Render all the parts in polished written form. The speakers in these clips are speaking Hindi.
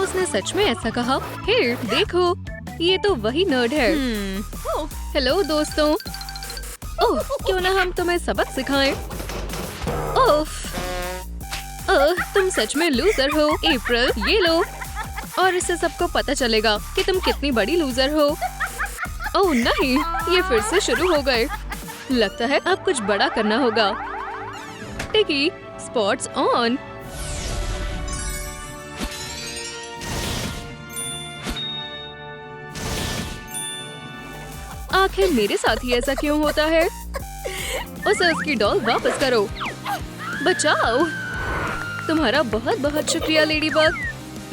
उसने सच में ऐसा कहा? हे, देखो, ये तो वही नर्ड है। हेलो दोस्तों। ओह, क्यों ना हम तुम्हें सबक सिखाएं। ओफ, तुम सच में लूजर हो। अप्रैल, ये लो, और इससे सबको पता चलेगा कि तुम कितनी बड़ी लूजर हो। ओह नहीं, ये फिर से शुरू हो गए। लगता है अब कुछ बड़ा करना होगा। टिकी, स्पॉट्स ऑन। आखिर मेरे साथ ही ऐसा क्यों होता है? उसे उसकी डॉल वापस करो। बचाओ। तुम्हारा बहुत बहुत शुक्रिया लेडीबग।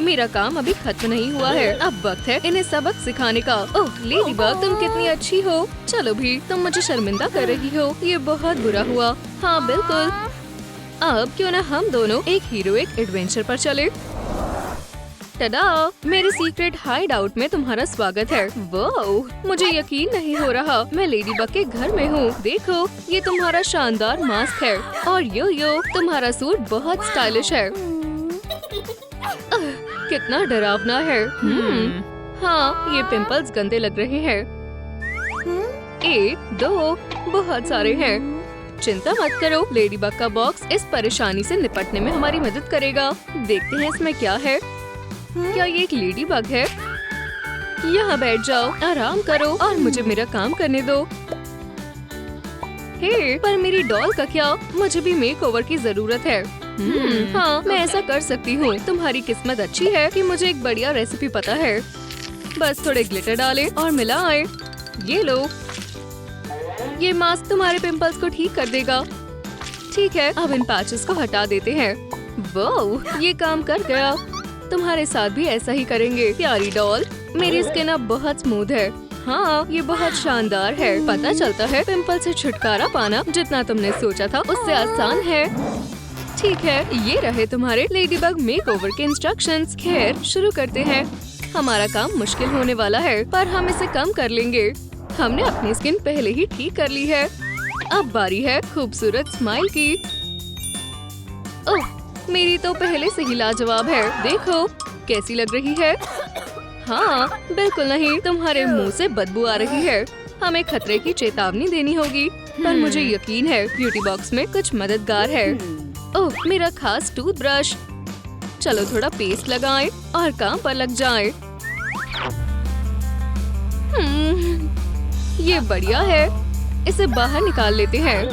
मेरा काम अभी खत्म नहीं हुआ है। अब वक्त है इन्हें सबक सिखाने का। ओह लेडीबग, तुम कितनी अच्छी हो। चलो भी, तुम मुझे शर्मिंदा कर रही हो। ये बहुत बुरा हुआ। हाँ बिल्कुल। अब क्यों ना हम दोनों एक हीरोइक एडवेंचर पर चले। टडा, मेरे सीक्रेट हाइड आउट में तुम्हारा स्वागत है। वाओ, मुझे यकीन नहीं हो रहा मैं लेडीबग के घर में हूँ। देखो, ये तुम्हारा शानदार मास्क है और यो तुम्हारा सूट बहुत स्टाइलिश है। कितना डरावना है। हाँ, ये पिंपल्स गंदे लग रहे हैं। 1, 2, बहुत सारे हैं। चिंता मत करो, लेडीबग का बॉक्स इस परेशानी से निपटने में हमारी मदद करेगा। देखते हैं इसमें क्या है। क्या ये एक लेडीबग है? यहाँ बैठ जाओ, आराम करो और मुझे मेरा काम करने दो। हे, पर मेरी डॉल का क्या? मुझे भी मेकओवर की जरूरत है। हाँ, मैं ऐसा कर सकती हूँ। तुम्हारी किस्मत अच्छी है कि मुझे एक बढ़िया रेसिपी पता है। बस थोड़े ग्लिटर डालें और मिलाएं। ये लो, ये मास्क तुम्हारे पिंपल्स को ठीक कर देगा। ठीक है, अब इन पैचेस को हटा देते हैं। वाह, ये काम कर गया। तुम्हारे साथ भी ऐसा ही करेंगे। प्यारी डॉल, मेरी स्किन अब बहुत स्मूथ है। हाँ, ये बहुत शानदार है। पता चलता है पिंपल से छुटकारा पाना जितना तुमने सोचा था उससे आसान है। ठीक है, ये रहे तुम्हारे लेडीबग मेकओवर के इंस्ट्रक्शंस। खैर, शुरू करते हैं। हमारा काम मुश्किल होने वाला है, पर हम इसे कम कर लेंगे। हमने अपनी स्किन पहले ही ठीक कर ली है। अब बारी है खूबसूरत स्माइल की। ओह, मेरी तो पहले से ही लाजवाब है। देखो कैसी लग रही है। हाँ, बिल्कुल नहीं, तुम्हारे मुंह से बदबू आ रही है। हमें खतरे की चेतावनी देनी होगी, पर मुझे यकीन है ब्यूटी बॉक्स में कुछ मददगार है। ओह, मेरा खास टूथब्रश। चलो थोड़ा पेस्ट लगाएं और काम पर लग जाएं। ये बढ़िया है। इसे बाहर निकाल लेते हैं।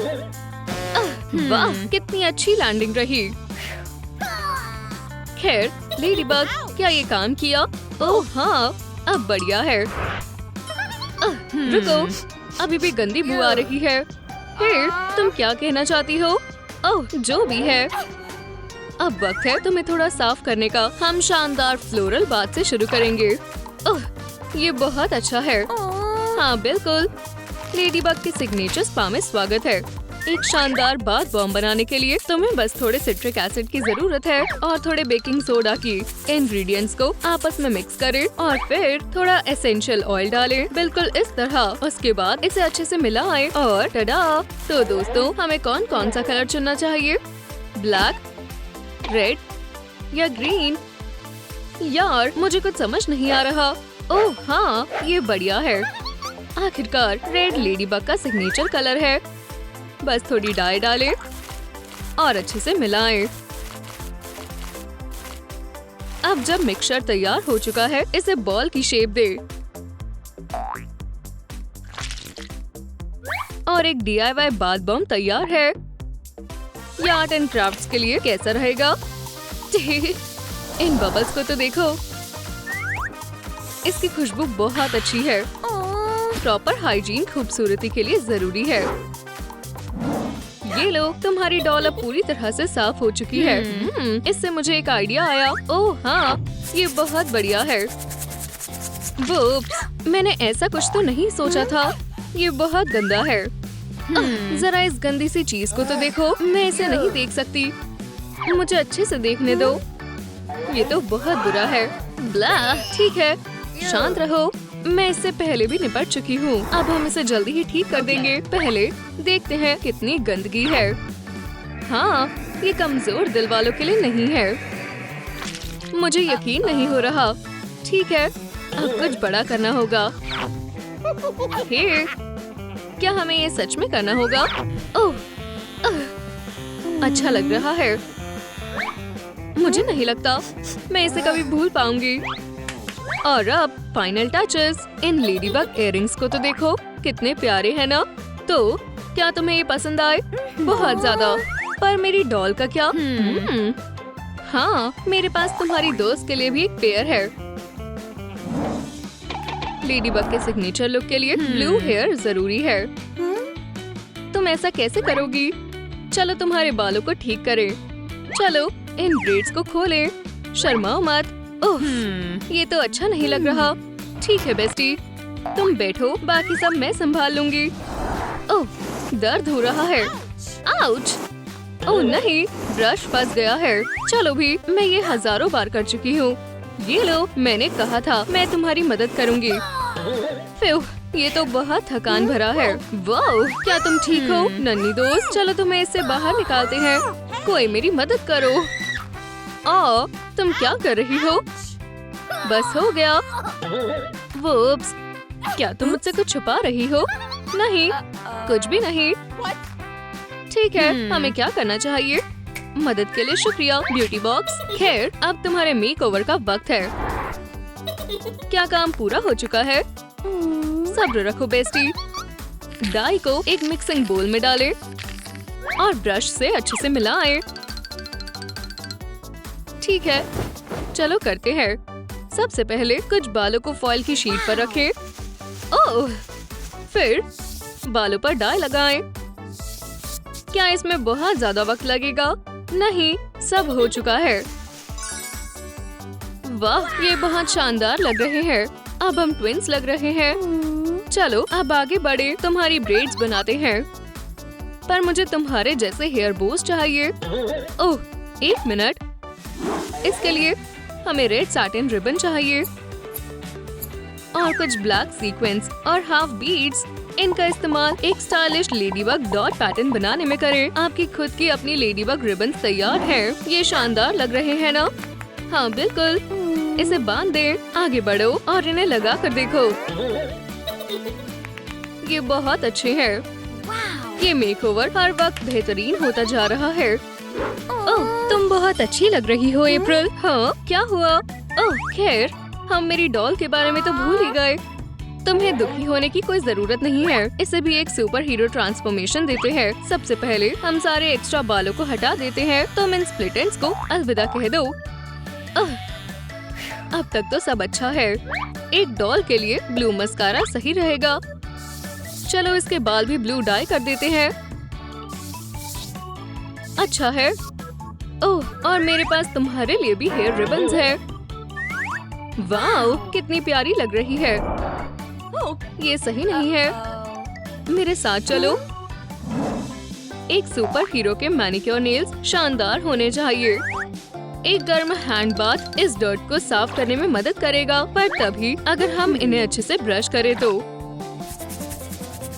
वाह, कितनी अच्छी लैंडिंग रही। खैर, लेडीबग, क्या ये काम किया? ओह हाँ, अब बढ़िया है। रुको, अभी भी गंदी बू आ रही है। हे, तुम क्या कहना चाहती हो? ओह, जो भी है। अब वक्त है तुम्हें थोड़ा साफ करने का। हम शानदार फ्लोरल बाथ से शुरू करेंगे। ओह, ये बहुत अच्छा है। हाँ बिल्कुल, लेडीबग के सिग्नेचर स्पा में स्वागत है। एक शानदार बाथ बॉम्ब बनाने के लिए तुम्हें बस थोड़े सिट्रिक एसिड की जरूरत है और थोड़े बेकिंग सोडा की। इंग्रेडिएंट्स को आपस में मिक्स करें और फिर थोड़ा एसेंशियल ऑयल डालें, बिल्कुल इस तरह। उसके बाद इसे अच्छे से मिलाएं और टडा। तो दोस्तों, हमें कौन कौन सा कलर चुनना चाहिए? ब्लैक, रेड या ग्रीन? यार, मुझे कुछ समझ नहीं आ रहा। ओह हाँ, ये बढ़िया है। आखिरकार रेड लेडीबग का सिग्नेचर कलर है। बस थोड़ी डाई डालें और अच्छे से मिलाएं। अब जब मिक्सचर तैयार हो चुका है, इसे बॉल की शेप दे और एक DIY बाथ बॉम्ब तैयार है। ये आर्ट एंड क्राफ्ट्स के लिए कैसा रहेगा? इन बबल्स को तो देखो, इसकी खुशबू बहुत अच्छी है। प्रॉपर हाइजीन खूबसूरती के लिए जरूरी है। ये लो, तुम्हारी डॉल अब पूरी तरह से साफ हो चुकी है। इससे मुझे एक आइडिया आया। ओह हाँ, ये बहुत बढ़िया है। वुप्स, मैंने ऐसा कुछ तो नहीं सोचा था। ये बहुत गंदा है। जरा इस गंदी सी चीज को तो देखो। मैं इसे नहीं देख सकती। मुझे अच्छे से देखने दो। ये तो बहुत बुरा है। ब्ला, ठीक है, शांत रहो। मैं इससे पहले भी निपट चुकी हूँ। अब हम इसे जल्दी ही ठीक कर देंगे। पहले देखते हैं कितनी गंदगी है। हाँ, ये कमजोर दिल वालों के लिए नहीं है। मुझे यकीन नहीं हो रहा। ठीक है, अब कुछ बड़ा करना होगा। हे, क्या हमें ये सच में करना होगा? ओह, अच्छा लग रहा है। मुझे नहीं लगता मैं इसे कभी भूल पाऊंगी। और अब फाइनल टचेस। इन लेडीबग इयररिंग्स को तो देखो, कितने प्यारे हैं ना। तो क्या तुम्हें ये पसंद आए? बहुत ज्यादा। पर मेरी डॉल का क्या? हाँ, मेरे पास तुम्हारी दोस्त के लिए भी एक पेयर है। लेडीबग के सिग्नेचर लुक के लिए ब्लू हेयर जरूरी है। तुम ऐसा कैसे करोगी? चलो तुम्हारे बालों को ठीक करें। चलो इन ब्रेड्स को खोलें। शर्माओ मत। ओह, ये तो अच्छा नहीं लग रहा। ठीक है बेस्टी, तुम बैठो, बाकी सब मैं संभाल लूंगी। ओह, दर्द हो रहा है। आउच! ओह नहीं, ब्रश फंस गया है। चलो भी, मैं ये हजारों बार कर चुकी हूँ। ये लो, मैंने कहा था मैं तुम्हारी मदद करूंगी। फिर ये तो बहुत थकान भरा है। वाओ, क्या तुम ठीक हो नन्ही दोस्त? चलो तुम्हें इससे बाहर निकालते हैं। कोई मेरी मदद करो। तुम क्या कर रही हो? बस हो गया। वूप्स, क्या तुम मुझसे कुछ छुपा रही हो? नहीं, कुछ भी नहीं। ठीक है, हमें क्या करना चाहिए? मदद के लिए शुक्रिया ब्यूटी बॉक्स। खैर, अब तुम्हारे मेकओवर का वक्त है। क्या काम पूरा हो चुका है? सब्र रखो बेस्टी। डाई को एक मिक्सिंग बोल में डालें और ब्रश से अच्छे से मिलाएं। ठीक है, चलो करते हैं। सबसे पहले कुछ बालों को फॉइल की शीट पर रखें। ओह, फिर बालों पर डाई लगाएं। क्या इसमें बहुत ज्यादा वक्त लगेगा? नहीं, सब हो चुका है। वाह, ये बहुत शानदार लग रहे हैं। अब हम ट्विंस लग रहे हैं। चलो अब आगे बढ़े, तुम्हारी ब्रेड्स बनाते हैं। पर मुझे तुम्हारे जैसे हेयर बोस चाहिए। ओह, एक मिनट। इसके लिए हमें रेड सैटिन रिबन चाहिए और कुछ ब्लैक सीक्वेंस और हाफ बीड्स। इनका इस्तेमाल एक स्टाइलिश लेडीबग डॉट पैटर्न बनाने में करें। आपकी खुद की अपनी लेडीबग रिबन तैयार है। ये शानदार लग रहे हैं ना? हाँ बिल्कुल। इसे बांध दें। आगे बढ़ो और इन्हें लगा कर देखो। ये बहुत अच्छे हैं। ये मेकओवर हर वक्त बेहतरीन होता जा रहा है। ओह, तुम बहुत अच्छी लग रही हो अप्रैल। हाँ, क्या हुआ? ओह खैर, हम मेरी डॉल के बारे में तो भूल ही गए। तुम्हें दुखी होने की कोई जरूरत नहीं है। इसे भी एक सुपर हीरो ट्रांसफॉर्मेशन देते हैं। सबसे पहले हम सारे एक्स्ट्रा बालों को हटा देते हैं। तुम इन स्प्लिट एंड्स को अलविदा कह दो। अब तक तो सब अच्छा है। एक डॉल के लिए ब्लू मस्कारा सही रहेगा। चलो इसके बाल भी ब्लू डाई कर देते हैं। अच्छा है। ओह, और मेरे पास तुम्हारे लिए भी हेयर रिबन्स है। वाओ, कितनी प्यारी लग रही है। ये सही नहीं है। मेरे साथ चलो। एक सुपर हीरो के मैनिक्योर नेल्स शानदार होने चाहिए। एक गर्म हैंड बाथ इस डर्ट को साफ करने में मदद करेगा, पर तभी अगर हम इन्हें अच्छे से ब्रश करें तो।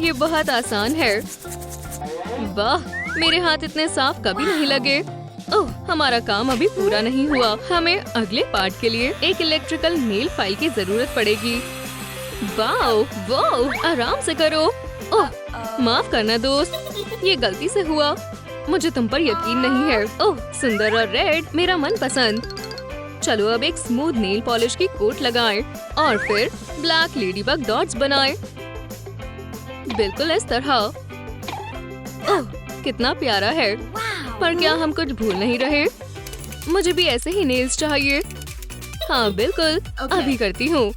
ये बहुत आसान है। वाह, मेरे हाथ इतने साफ कभी नहीं लगे। ओह, हमारा काम अभी पूरा नहीं हुआ। हमें अगले पार्ट के लिए एक इलेक्ट्रिकल नेल फाइल की जरूरत पड़ेगी। वाओ, वाओ, आराम से करो। ओह, माफ करना दोस्त, ये गलती से हुआ। मुझे तुम पर यकीन नहीं है। ओह, सुंदर और रेड मेरा मन पसंद। चलो अब एक स्मूथ नेल पॉलिश की कोट लगाएं और फिर ब्लैक लेडीबग डॉट्स बनाएं। बिल्कुल इस तरह। ओह, कितना प्यारा है। पर क्या हम कुछ भूल नहीं रहे? मुझे भी ऐसे ही नेल्स चाहिए। हाँ बिल्कुल, अभी करती हूँ।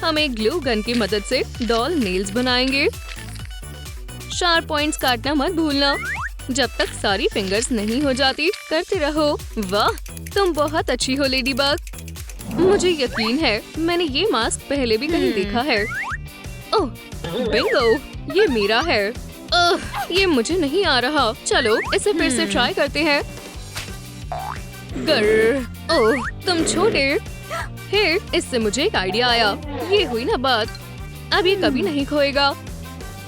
हम एक ग्लू गन की मदद से डॉल नेल्स बनाएंगे। शार्प पॉइंट्स काटना मत भूलना। जब तक सारी फिंगर्स नहीं हो जाती करते रहो। वाह, तुम बहुत अच्छी हो लेडीबग। मुझे यकीन है मैंने ये मास्क पहले भी कहीं देखा है। ओह, बिंगो, ये मेरा है। ये मुझे नहीं आ रहा। चलो इसे फिर से ट्राई करते हैं। गर्र, ओह, तुम छोटे। हे, इससे मुझे एक आइडिया आया। ये हुई ना बात। अब ये कभी नहीं खोएगा।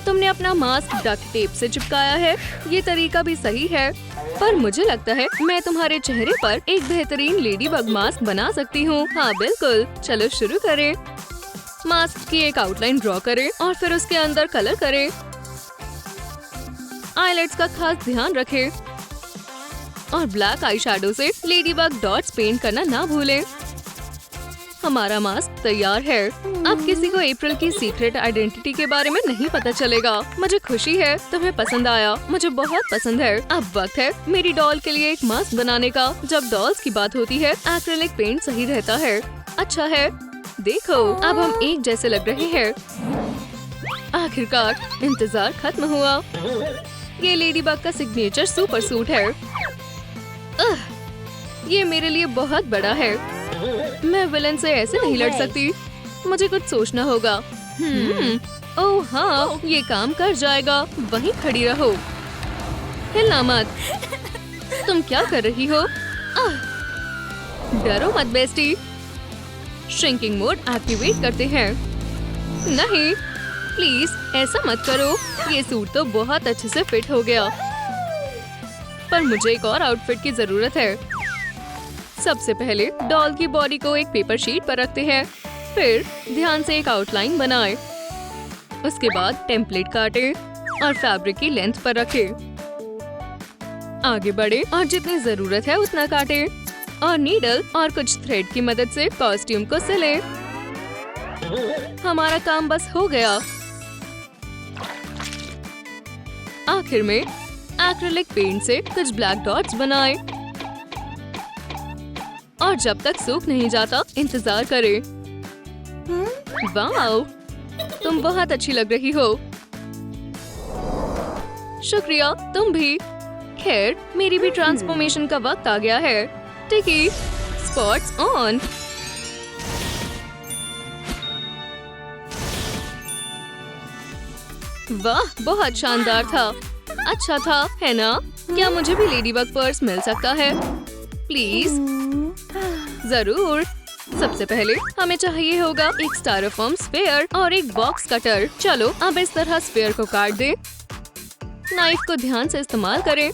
तुमने अपना मास्क डक्ट टेप से चिपकाया है। ये तरीका भी सही है, पर मुझे लगता है मैं तुम्हारे चेहरे पर एक बेहतरीन लेडीबग मास्क बना सकती हूँ। हाँ बिल्कुल, चलो शुरू करें। मास्क की एक आउटलाइन ड्रॉ करें और फिर उसके अंदर कलर करें। आईलाइट्स का खास ध्यान रखें और ब्लैक आई शैडो से लेडीबग डॉट्स पेंट करना ना भूलें। हमारा मास्क तैयार है। अब किसी को अप्रैल की सीक्रेट आइडेंटिटी के बारे में नहीं पता चलेगा। मुझे खुशी है तुम्हें पसंद आया, मुझे बहुत पसंद है। अब वक्त है मेरी डॉल के लिए एक मास्क बनाने का। जब डॉल्स की बात होती है एक्रेलिक पेंट सही रहता है। अच्छा है, देखो अब हम एक जैसे लग रहे हैं। आखिरकार इंतजार खत्म हुआ। ये लेडीबग का सिग्नेचर सुपर सूट है। ये मेरे लिए बहुत बड़ा है। मैं विलन से ऐसे नहीं लड़ सकती। मुझे कुछ सोचना होगा। ओह हाँ, ये काम कर जाएगा। वहीं खड़ी रहो, हिलना मत। तुम क्या कर रही हो? डरो मत बेस्टी। श्रिंकिंग मोड एक्टिवेट करते हैं। नहीं प्लीज ऐसा मत करो। ये सूट तो बहुत अच्छे से फिट हो गया, पर मुझे एक और आउटफिट की जरूरत है। सबसे पहले डॉल की बॉडी को एक पेपर शीट पर रखते हैं, फिर ध्यान से एक आउटलाइन बनाएं। उसके बाद टेम्पलेट काटें और फैब्रिक की लेंथ पर रखें। आगे बढ़ें और जितनी जरूरत है उतना काटें और नीडल और कुछ थ्रेड की मदद से कॉस्ट्यूम को सिलें। हमारा काम बस हो गया। आखिर में एक्रिलिक पेंट से कुछ ब्लैक डॉट्स बनाएं और जब तक सूख नहीं जाता इंतजार करें। वाओ, तुम बहुत अच्छी लग रही हो। शुक्रिया, तुम भी। खैर, मेरी भी ट्रांसफॉर्मेशन का वक्त आ गया है। टिकी, स्पॉट्स ऑन। वाह, बहुत शानदार था। अच्छा था, है ना? क्या मुझे भी लेडीबग पर्स मिल सकता है? प्लीज। जरूर। सबसे पहले हमें चाहिए होगा एक स्टायरोफोम स्फीयर और एक बॉक्स कटर। चलो अब इस तरह स्फीयर को काट दें। नाइफ को ध्यान से इस्तेमाल करें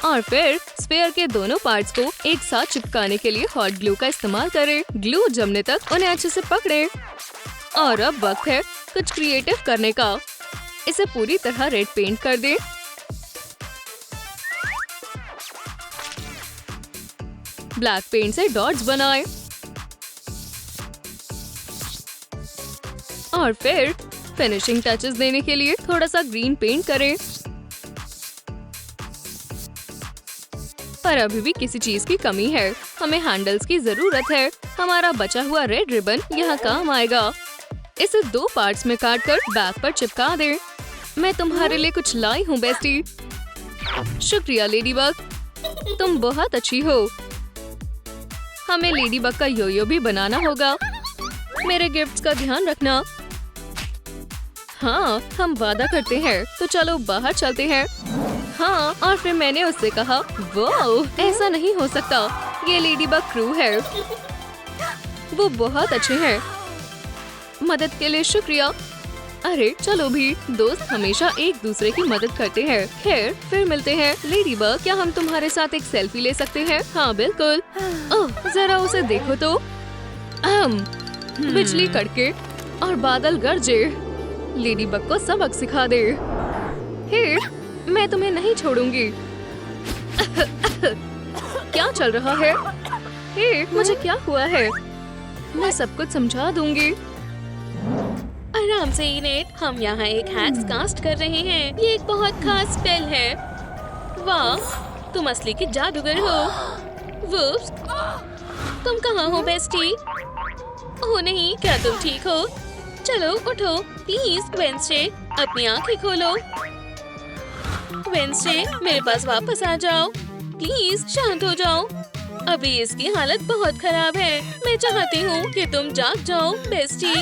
और फिर स्फीयर के दोनों पार्ट्स को एक साथ चिपकाने के लिए हॉट ग्लू का इस्तेमाल करें। ग्लू जमने तक उन्हें अच्छे से पकड़ें। और अब वक्त है कुछ क्रिएटिव करने का। इसे पूरी तरह रेड पेंट कर दें। ब्लैक पेंट से डॉट्स बनाएं और फिर फिनिशिंग टचेस देने के लिए थोड़ा सा ग्रीन पेंट करें। पर अभी भी किसी चीज की कमी है। हमें हैंडल्स की जरूरत है। हमारा बचा हुआ रेड रिबन यहाँ काम आएगा। इसे 2 पार्ट्स में काटकर बैक पर चिपका दें। मैं तुम्हारे लिए कुछ लाई हूँ बेस्टी। शुक्रिया लेडीबग, तुम बहुत अच्छी हो। हमें लेडीबग का योयो भी बनाना होगा। मेरे गिफ्ट्स का ध्यान रखना। हाँ, हम वादा करते हैं। तो चलो बाहर चलते हैं। हाँ, और फिर मैंने उससे कहा, वाओ, ऐसा नहीं हो सकता। ये लेडीबग क्रू है। वो बहुत अच्छे हैं। मदद के लिए शुक्रिया। अरे चलो भी, दोस्त हमेशा एक दूसरे की मदद करते हैं। खैर, फिर मिलते हैं। लेडीबग, क्या हम तुम्हारे साथ एक सेल्फी ले सकते हैं? हाँ बिल्कुल। ओह, जरा उसे देखो तो। बिजली कड़के और बादल गरजे। लेडीबग को सबक सिखा दे। हे, मैं तुम्हें नहीं छोड़ूंगी। क्या चल रहा है? हे, मुझे क्या हुआ है? मैं सब कुछ समझा दूंगी। आराम से इनेट, हम यहाँ एक हैक्स कास्ट कर रहे हैं। ये एक बहुत खास स्पेल है। वाह, तुम असली की जादूगर हो। वुप्स, तुम कहाँ हो बेस्टी? ओह नहीं, क्या तुम ठीक हो? चलो उठो प्लीज। वेंसडे, अपनी आंखें खोलो। वेंसडे, मेरे पास वापस आ जाओ प्लीज। शांत हो जाओ। अभी इसकी हालत बहुत खराब है। मैं चाहती हूँ कि तुम जाग जाओ बेस्टी।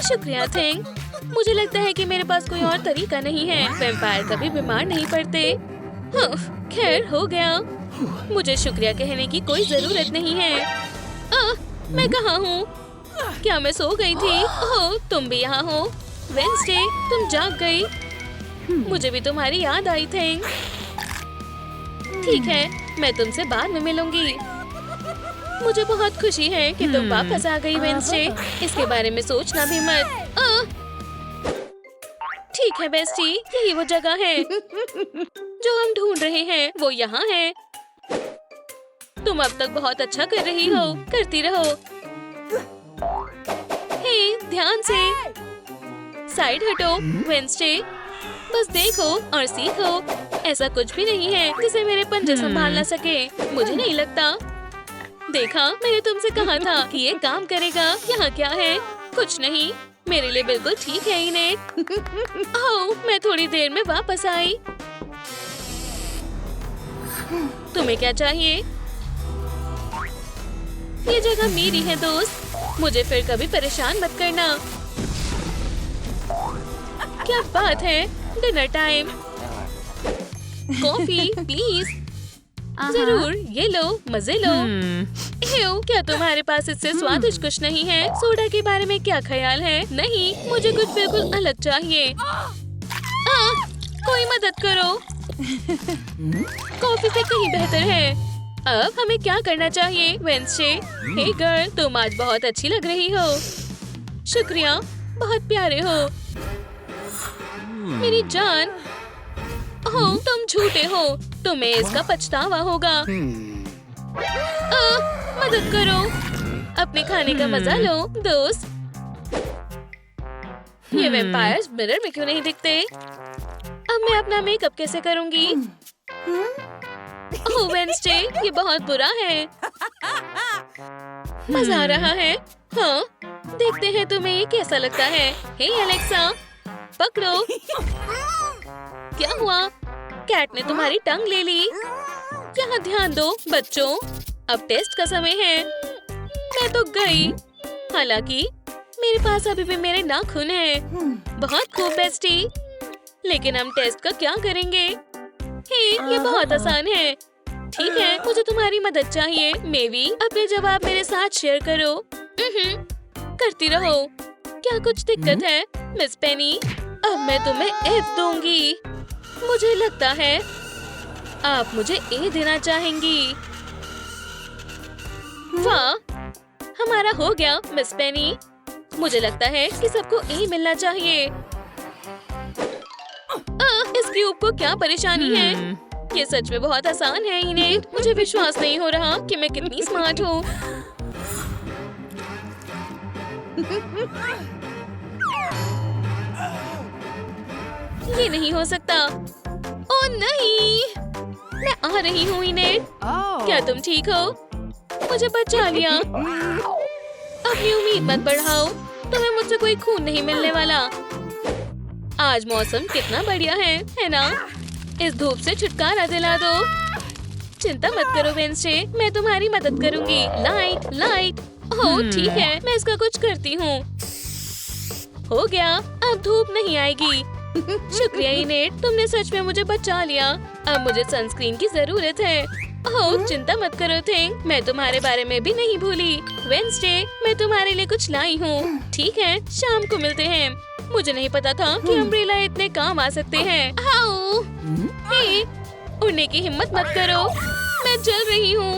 शुक्रिया थिंग। मुझे लगता है कि मेरे पास कोई और तरीका नहीं है। वैम्पायर कभी बीमार नहीं पड़ते। खैर, हो गया। मुझे शुक्रिया कहने की कोई जरूरत नहीं है। मैं कहाँ हूँ? क्या मैं सो गई थी? ओह, तुम भी यहाँ हो। वेडनेसडे, तुम जाग गई। मुझे भी तुम्हारी याद आई थी। ठीक है, मैं तुमसे बाद में मिलूंगी। मुझे बहुत खुशी है कि तुम वापस आ गई वेडनेसडे। इसके बारे में सोचना भी मत। ठीक है बेस्टी, यही वो जगह है जो हम ढूंढ रहे हैं। वो यहाँ है। तुम अब तक बहुत अच्छा कर रही हो। करती रहो। हे, ध्यान से। साइड हटो वेडनेसडे। बस देखो और सीखो। ऐसा कुछ भी नहीं है जिसे मेरे पंजे संभाल ना सके। मुझे नहीं लगता। देखा, मैंने तुमसे कहा था कि ये काम करेगा। यहाँ क्या है? कुछ नहीं। मेरे लिए बिल्कुल ठीक है इनेट। ओह, मैं थोड़ी देर में वापस आई। तुम्हें क्या चाहिए? ये जगह मेरी है दोस्त। मुझे फिर कभी परेशान मत करना। क्या बात है? Dinner time. Coffee please. जरूर, ये लो, मजे लो। क्या तुम्हारे पास इससे स्वादिष्ट कुछ नहीं है? सोडा के बारे में क्या ख्याल है? नहीं, मुझे कुछ बिल्कुल अलग चाहिए। कोई मदद करो। कॉफी से कहीं बेहतर है। अब हमें क्या करना चाहिए वेडनेसडे? हे गर्ल, तुम आज बहुत अच्छी लग रही हो। शुक्रिया, बहुत प्यारे हो मेरी जान। ओह, तुम झूठे हो। तुम्हें इसका पछतावा होगा। मदद करो। अपने खाने का मजा लो दोस्त। ये वैम्पायर्स मिरर में क्यों नहीं दिखते? अब मैं अपना मेकअप कैसे करूंगी? ओह वेडनेसडे, ये बहुत बुरा है। मजा आ रहा है। हाँ, देखते हैं तुम्हें ये कैसा लगता है। हे एलेक्सा, पकड़ो। क्या हुआ? कैट ने तुम्हारी टंग ले ली। यहाँ ध्यान दो बच्चों, अब टेस्ट का समय है। मैं तो गई। हालांकि मेरे पास अभी भी मेरे नाखून हैं। बहुत खूब बेस्टी। लेकिन हम टेस्ट का क्या करेंगे? हे, ये बहुत आसान है। ठीक है, मुझे तुम्हारी मदद चाहिए। मेवी, अपने जवाब मेरे साथ शेयर करो। करती रहो। क्या कुछ दिक्कत है मिस पेनी? अब मैं तुम्हें F दूंगी। मुझे लगता है आप मुझे A देना चाहेंगी। वाह, हमारा हो गया मिस पेनी। मुझे लगता है कि सबको A मिलना चाहिए। इस क्यूब को क्या परेशानी है? ये सच में बहुत आसान है इनेट। मुझे विश्वास नहीं हो रहा कि मैं कितनी स्मार्ट हूँ। ये नहीं हो सकता। ओह नहीं, मैं आ रही हूँ इनेट। क्या तुम ठीक हो? मुझे बचा लिया। अपनी उम्मीद मत बढ़ाओ। तुम्हें मुझसे कोई खून नहीं मिलने वाला। आज मौसम कितना बढ़िया है ना? इस धूप से छुटकारा दिला दो। चिंता मत करो वेडनेसडे, मैं तुम्हारी मदद करूंगी। Light light. ओह ठीक है, मैं इसका कुछ करती हूँ। हो गया, अब धूप नहीं आएगी। शुक्रिया इनेट, तुमने सच में मुझे बचा लिया। अब मुझे सनस्क्रीन की जरूरत है। ओह चिंता मत करो थिंग, मैं तुम्हारे बारे में भी नहीं भूली। वेडनेसडे, मैं तुम्हारे लिए कुछ लाई हूँ। ठीक है, शाम को मिलते हैं। मुझे नहीं पता था कि अम्ब्रेला इतने काम आ सकते हैं। आओ, हे, उड़ने की हिम्मत मत करो, मैं जल रही हूँ।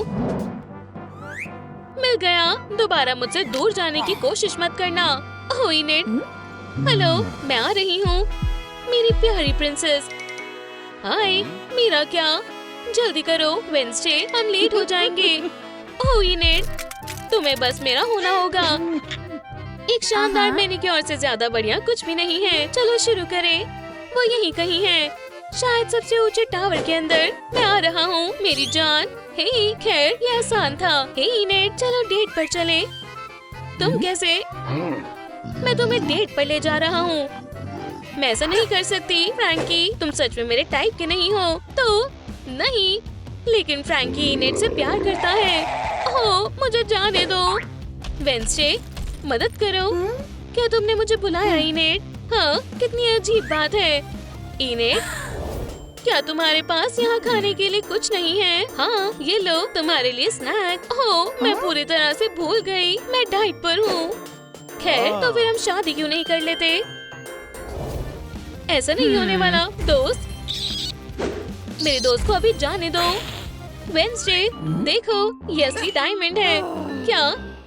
मिल गया। दोबारा मुझसे दूर जाने की कोशिश मत करना। ओह इनेट, हेलो, मैं आ रही हूँ मेरी प्यारी प्रिंसेस। हाय, मेरा क्या? जल्दी करो वेडनेसडे, हम लेट हो जाएंगे। ओह इनेट, तुम्हें बस मेरा होना होगा। एक शानदार मैनिक्योर से ज्यादा बढ़िया कुछ भी नहीं है। चलो शुरू करें। वो यहीं कहीं है, शायद सबसे ऊंचे टावर के अंदर। मैं आ रहा हूँ मेरी जान। हे, खैर ये आसान था। हे इनेट, चलो डेट पर चले। तुम कैसे? मैं तुम्हें डेट पर ले जा रहा हूँ। मैं ऐसा नहीं कर सकती फ्रैंकी, तुम सच में मेरे टाइप के नहीं हो। तो नहीं, लेकिन फ्रैंकी इनेट से प्यार करता है। ओह, मुझे जाने दो। वेडनेसडे, मदद करो। क्या तुमने मुझे बुलाया इनेट? हाँ, कितनी अजीब बात है। इनेट, क्या तुम्हारे पास यहाँ खाने के लिए कुछ नहीं है? हाँ, ये लो तुम्हारे लिए स्नैक। ओह, मैं पूरी तरह से भूल गई, मैं डाइट पर हूँ। खैर, तो फिर हम शादी क्यों नहीं कर लेते? ऐसा नहीं होने वाला दोस्त। मेरे दोस्त को अभी जाने दो। वेंसडे देखो, ये असली डायमंड है। क्या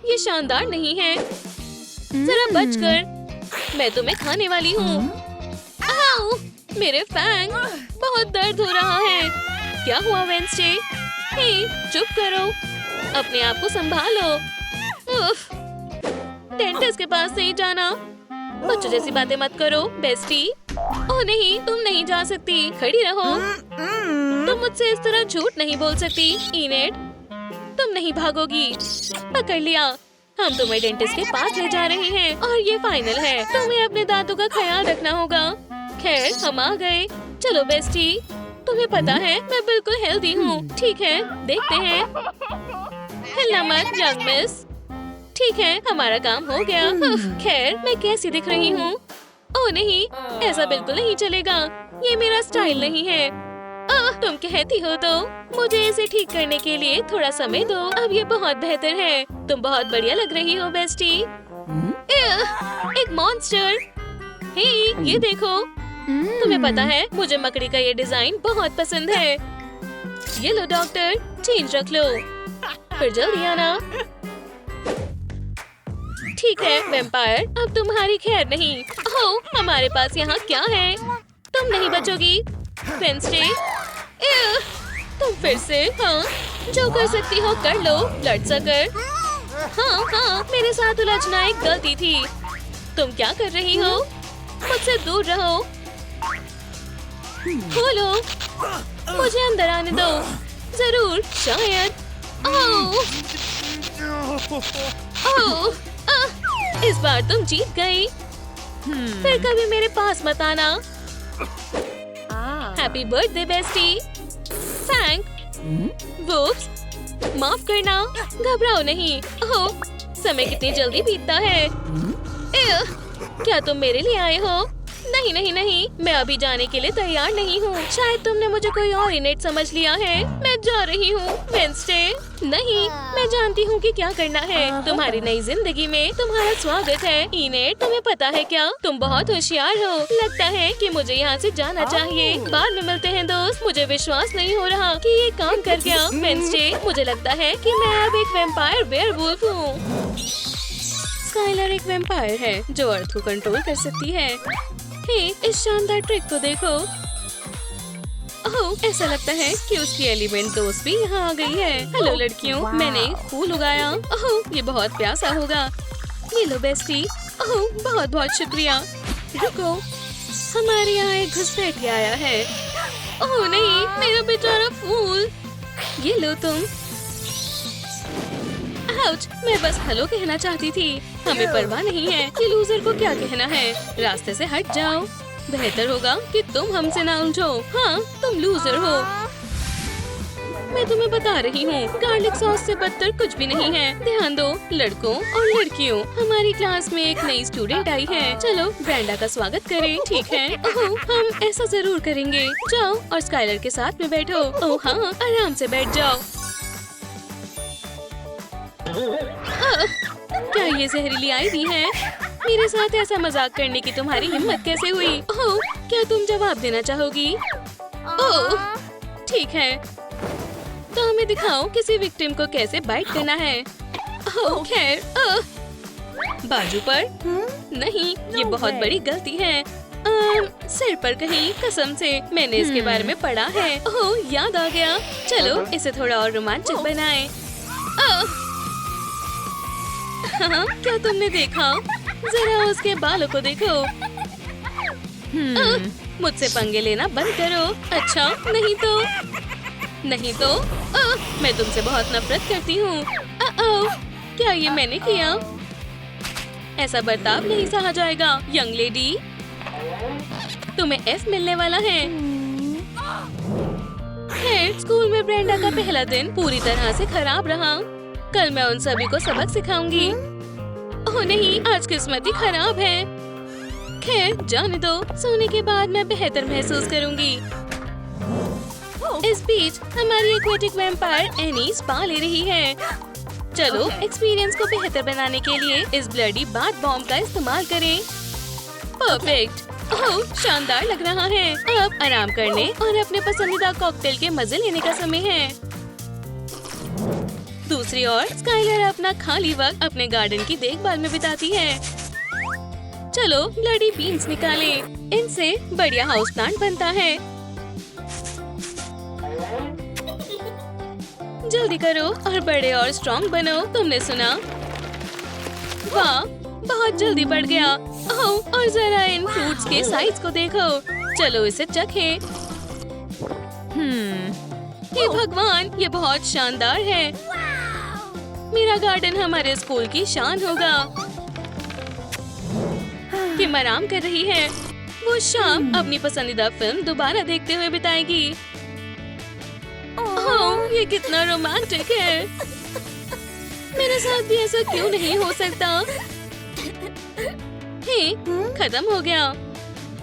ये शानदार नहीं है? जरा बचकर, मैं तुम्हें खाने वाली हूँ। आओ, मेरे फैंग, बहुत दर्द हो रहा है। क्या हुआ वेंसडे? हे, चुप करो, अपने आप को संभालो। उफ, डेंटिस्ट के पास नहीं जाना। बच्चों जैसी बातें मत करो बेस्टी। ओह नहीं, तुम नहीं जा सकती, खड़ी रहो। तुम मुझसे इस तरह झूठ नहीं बोल सकती इनेट। तुम नहीं भागोगी। पकड़ लिया। हम तुम्हें डेंटिस्ट के पास ले जा रहे हैं और ये फाइनल है। तुम्हें अपने दांतों का ख्याल रखना होगा। खैर, हम आ गए। चलो बेस्टी, तुम्हें पता है मैं बिल्कुल हेल्दी हूँ। ठीक है, देखते हैं। हिलना मत यंग मिस। ठीक है, हमारा काम हो गया। खैर, मैं कैसी दिख रही हूँ? ओह नहीं, ऐसा बिल्कुल नहीं चलेगा। ये मेरा स्टाइल नहीं है। तुम कहती हो तो। मुझे इसे ठीक करने के लिए थोड़ा समय दो। अब ये बहुत बेहतर है। तुम बहुत बढ़िया लग रही हो बेस्टी। एक मॉन्स्टर। हे, ये देखो। तुम्हें पता है, मुझे मकड़ी का ये डिजाइन बहुत पसंद है। ये लो डॉक्टर, चेंज रख लो, फिर जल्दी आना। ठीक है वैम्पायर, अब तुम्हारी खैर नहीं। ओह, हमारे पास यहाँ क्या है? तुम नहीं बचोगी वेंसडे। तुम फिर से, हाँ, जो कर सकती हो कर लो, ब्लड सकर। हाँ, मेरे साथ उलझना एक गलती थी। तुम क्या कर रही हो? मुझसे दूर रहो। खोलो, मुझे अंदर आने दो। जरूर, शायद। ओह, इस बार तुम जीत गई। फिर कभी मेरे पास मत आना। Happy birthday bestie. थैंक। वुप्स, माफ करना, घबराओ नहीं। ओह, समय कितनी जल्दी बीतता है। क्या तुम मेरे लिए आए हो? नहीं, मैं अभी जाने के लिए तैयार नहीं हूँ। शायद तुमने मुझे कोई और इनेट समझ लिया है। मैं जा रही हूँ वेंसडे। नहीं, मैं जानती हूँ कि क्या करना है। तुम्हारी नई जिंदगी में तुम्हारा स्वागत है इनेट। तुम्हें पता है क्या, तुम बहुत होशियार हो। लगता है कि मुझे यहाँ से जाना चाहिए। बाद में मिलते हैं दोस्त। मुझे विश्वास नहीं हो रहा कि ये काम कर गया वेंसडे। मुझे लगता है कि मैं अब एक वैम्पायर वेयरवुल्फ हूँ। स्काइलर एक वैम्पायर है जो अर्थ को कंट्रोल कर सकती है। हे, इस शानदार ट्रिक को देखो। ओह, ऐसा लगता है कि उसकी एलिमेंट दोस्त भी यहाँ आ गई है। हेलो लड़कियों, मैंने एक फूल उगाया। ओह, ये बहुत प्यासा होगा। ये लो बेस्टी। ओह, बहुत बहुत शुक्रिया। रुको, हमारे यहाँ एक घुसपैठिया आया है। ओह नहीं, मेरा बेचारा फूल। ये लो तुम। आउच, मैं बस हेलो कहना चाहती थी। हमें परवाह नहीं है कि लूजर को क्या कहना है। रास्ते से हट जाओ। बेहतर होगा कि तुम हमसे ना उलझो। हाँ, तुम लूजर हो। मैं तुम्हें बता रही हूँ, गार्लिक सॉस से बदतर कुछ भी नहीं है। ध्यान दो लड़कों और लड़कियों, हमारी क्लास में एक नई स्टूडेंट आई है। चलो ब्रेंडा का स्वागत करें, ठीक है? ओह, हम ऐसा जरूर करेंगे। जाओ और स्काइलर के साथ में बैठो। ओह हाँ, आराम से बैठ जाओ। क्या ये जहरीली आईवी है? मेरे साथ ऐसा मजाक करने की तुम्हारी हिम्मत कैसे हुई? ओह, क्या तुम जवाब देना चाहोगी? ओह, ठीक है, तो हमें दिखाओ किसी विक्टिम को कैसे बाइट करना है। ओह, खैर, बाजू पर? नहीं, ये बहुत बड़ी गलती है। सिर पर कहीं, कसम से मैंने इसके बारे में पढ़ा है। ओह, याद आ गया। चलो इसे थोड़ा और रोमांचक बनाएं। हाँ, क्या तुमने देखा? जरा उसके बालों को देखो। मुझसे पंगे लेना बंद करो। अच्छा, नहीं तो मैं तुमसे बहुत नफरत करती हूँ। क्या ये मैंने किया? ऐसा बर्ताव नहीं सहा जाएगा यंग लेडी। तुम्हें F मिलने वाला है। खैर, स्कूल में ब्रेंडा का पहला दिन पूरी तरह से खराब रहा। कल मैं उन सभी को सबक सिखाऊंगी। ओह नहीं, आज किस्मत ही खराब है। खैर, जाने दो। सोने के बाद मैं बेहतर महसूस करूंगी। इस बीच हमारी एक्वेटिक वैम्पायर एनी स्पा ले रही है। चलो एक्सपीरियंस को बेहतर बनाने के लिए इस ब्लडी बाथ बॉम्ब का इस्तेमाल करें। परफेक्ट। ओह, शानदार लग रहा है। अब आराम करने और अपने पसंदीदा कॉकटेल के मजे लेने का समय है। दूसरी ओर स्काइलर अपना खाली वक्त अपने गार्डन की देखभाल में बिताती है। चलो ब्लडी बीन्स निकालें। इनसे बढ़िया हाउस प्लांट बनता है। जल्दी करो और बड़े और स्ट्रॉन्ग बनो। तुमने सुना? वाह, बहुत जल्दी बढ़ गया। ओह, और जरा इन फ्रूट्स के साइज को देखो। चलो इसे चखें। हे भगवान, ये बहुत शानदार है। मेरा गार्डन हमारे स्कूल की शान होगा। किम आराम कर रही है। वो शाम अपनी पसंदीदा फिल्म दोबारा देखते हुए बिताएगी। ओह, ये कितना रोमांटिक है। मेरे साथ भी ऐसा क्यों नहीं हो सकता? हे, खत्म हो गया।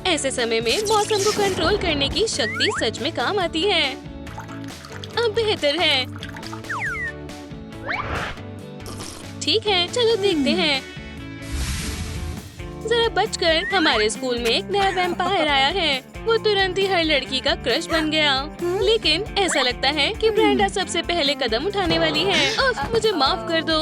ऐसे समय में मौसम को कंट्रोल करने की शक्ति सच में काम आती है। अब बेहतर है। ठीक है, चलो देखते हैं। जरा बचकर, हमारे स्कूल में एक नया वैम्पायर आया है। वो तुरंत ही हर लड़की का क्रश बन गया। लेकिन ऐसा लगता है कि ब्रेंडा सबसे पहले कदम उठाने वाली है। मुझे माफ कर दो।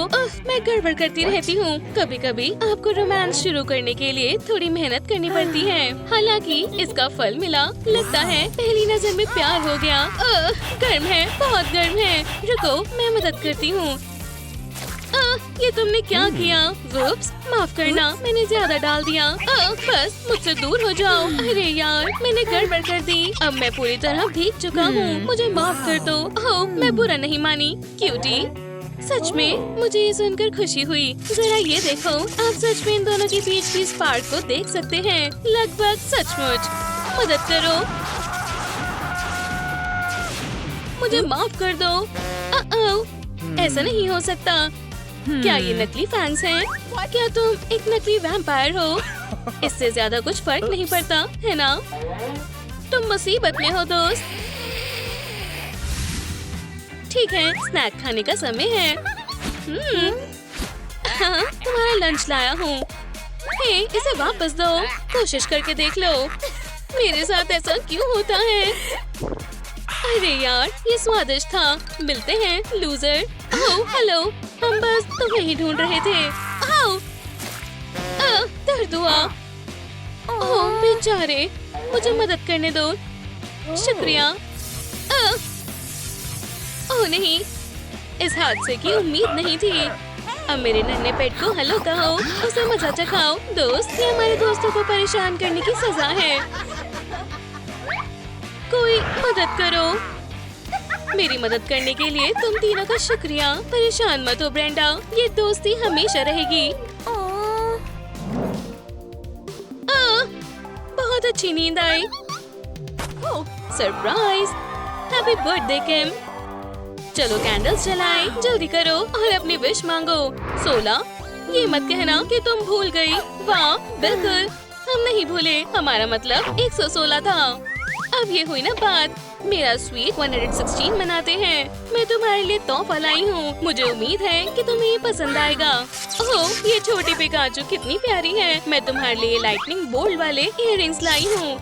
मैं गड़बड़ करती रहती हूँ। कभी कभी आपको रोमांस शुरू करने के लिए थोड़ी मेहनत करनी पड़ती है। हालांकि इसका फल मिला। लगता है पहली नजर में प्यार हो गया। गर्म है, बहुत गर्म है। रुको, मैं मदद करती हूँ। ये तुमने क्या किया? वुप्स, माफ करना, मैंने ज्यादा डाल दिया। बस मुझसे दूर हो जाओ। अरे यार, मैंने गड़बड़ कर दी। अब मैं पूरी तरह भीग चुका हूँ। मुझे माफ कर दो। ओह, मैं बुरा नहीं मानी। क्यूटी, सच में मुझे ये सुनकर खुशी हुई। जरा ये देखो, आप सच में इन दोनों के बीच की स्पार्क को देख सकते हैं। लगभग सचमुच। मदद करो, मुझे माफ कर दो। ऐसा नहीं हो सकता। क्या ये नकली फैंस हैं? क्या तुम एक नकली वैम्पायर हो? इससे ज्यादा कुछ फर्क नहीं पड़ता, है ना? तुम मुसीबत में हो दोस्त। ठीक है, स्नैक खाने का समय है। हाँ, तुम्हारा लंच लाया हूँ। हे, इसे वापस दो। कोशिश करके देख लो। मेरे साथ ऐसा क्यों होता है? अरे यार, ये स्वादिष्ट था। मिलते हैं, लूजर। ओह, हेलो, हम बस तुम्हें ही ढूंढ रहे थे। ओह, दर्द हुआ। ओह, बेचारे, मुझे मदद करने दो। शुक्रिया। ओह नहीं, इस हादसे की उम्मीद नहीं थी। अब मेरे नन्हे पेट को हेलो कहो, उसे मजा चखाओ। दोस्त, ये हमारे दोस्तों को परेशान करने की सजा है। कोई मदद करो। मेरी मदद करने के लिए तुम तीनों का शुक्रिया। परेशान मत हो ब्रेंडा, ये दोस्ती हमेशा रहेगी। बहुत अच्छी नींद आई। सरप्राइज, हैप्पी बर्थडे किम। चलो कैंडल्स जलाएं। जल्दी करो और अपनी विश मांगो। 16? ये मत कहना कि तुम भूल गई। वाह, बिल्कुल, हम नहीं भूले। हमारा मतलब 116 था। अब ये हुई ना बात। मेरा स्वीट 116 मनाते हैं। मैं तुम्हारे लिए तोहफा लाई हूँ। मुझे उम्मीद है कि तुम्हें ये पसंद आएगा। ओह, ये छोटी पिकाचू कितनी प्यारी है। मैं तुम्हारे लिए लाइटनिंग बोल्ट वाले इयररिंग्स लाई हूँ।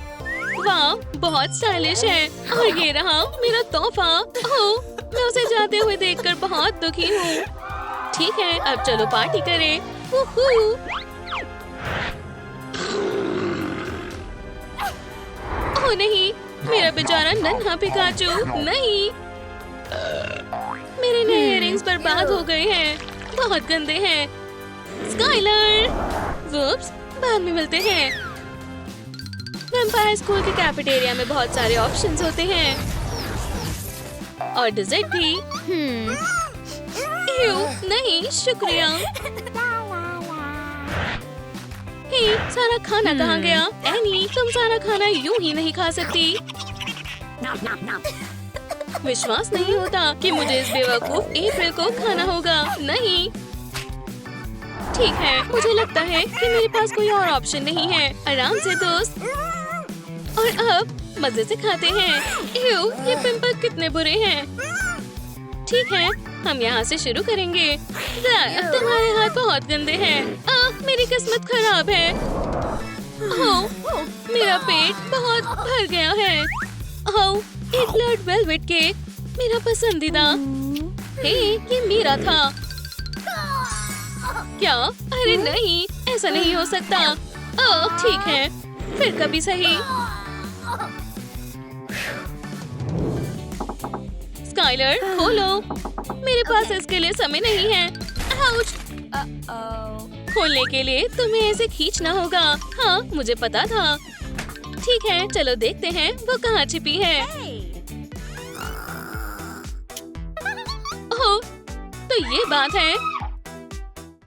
वाह, बहुत स्टाइलिश है। और ये रहा मेरा तोहफा। ओह, मैं उसे जाते हुए देखकर बहुत दुखी हूँ। ठीक है, अब चलो पार्टी करें। ओह नहीं, मेरा बेचारा नन्हा पिकाचू। नहीं, मेरे नए इयररिंग्स बर्बाद हो गए हैं। बहुत गंदे हैं। स्काइलर, वुप्स, बाद में मिलते हैं। वैम्पायर स्कूल के कैफेटेरिया में बहुत सारे ऑप्शंस होते हैं और डिजर्ट भी। नहीं, शुक्रिया। हे, सारा खाना कहाँ गया? एनी, तुम सारा खाना यूं ही नहीं खा सकती। विश्वास नहीं होता कि मुझे इस बेवकूफ अप्रैल को खाना होगा। नहीं, ठीक है, मुझे लगता है कि मेरे पास कोई और ऑप्शन नहीं है। आराम से दोस्त। और अब मजे से खाते हैं। ये पिंपल कितने बुरे हैं। ठीक है, हम यहाँ से शुरू करेंगे। तुम्हारे हाथ बहुत गंदे हैं। मेरी किस्मत खराब है। ओह, मेरा पेट बहुत भर गया है। ओह, एक ब्लड वेलवेट केक, मेरा पसंदीदा। हे, ये मेरा था। क्या? अरे नहीं, ऐसा नहीं हो सकता। ओह, ठीक है, फिर कभी सही। स्काइलर, खोलो। मेरे पास इसके लिए समय नहीं है। आउच! खोलने के लिए तुम्हें ऐसे खींचना होगा। हाँ, मुझे पता था। ठीक है, चलो देखते हैं वो कहाँ छिपी है। ओह, तो ये बात है।